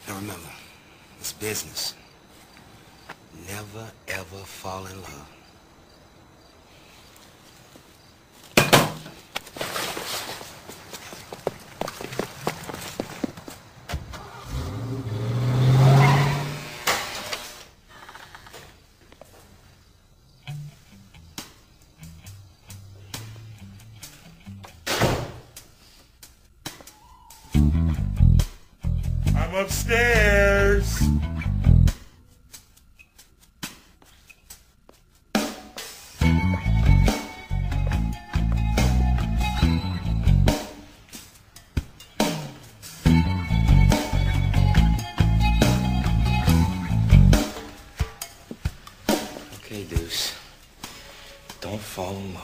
Now remember, it's business. Never, ever fall in love. I'm upstairs. Okay, Deuce. Don't fall in love.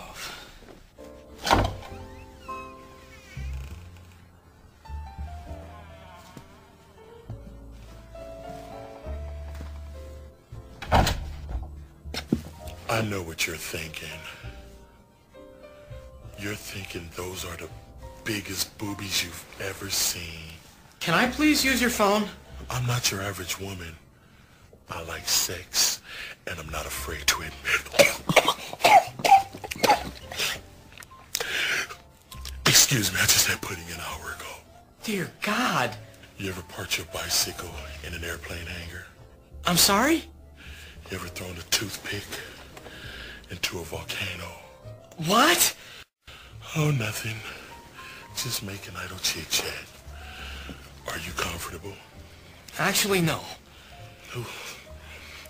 I know what you're thinking. You're thinking those are the biggest boobies you've ever seen. Can I please use your phone? I'm not your average woman. I like sex, and I'm not afraid to admit. Excuse me, I just had pudding an hour ago. Dear God. You ever parked your bicycle in an airplane hangar? I'm sorry? You ever thrown a toothpick into a volcano? What? Oh, nothing. Just making idle chit-chat. Are you comfortable? Actually, no. Ooh,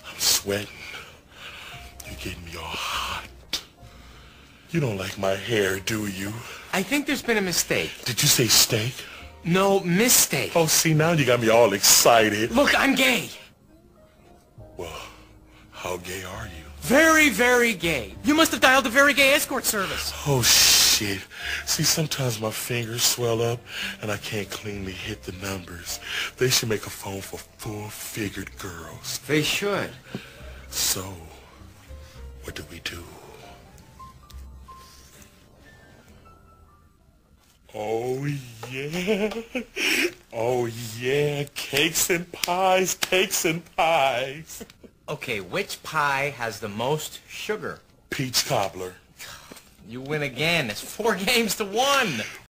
I'm sweating. You're getting me all hot. You don't like my hair, do you? I think there's been a mistake. Did you say steak? No, mistake. Oh, see, now you got me all excited. Look, I'm gay. Well, how gay are you? Very, very gay. You must have dialed a very gay escort service. Oh, shit. See, sometimes my fingers swell up and I can't cleanly hit the numbers. They should make a phone for full-figured girls. They should. So, what do we do? Oh, yeah. Oh, yeah. Cakes and pies, cakes and pies. Okay, which pie has the most sugar? Peach cobbler. You win again. It's 4 games to 1.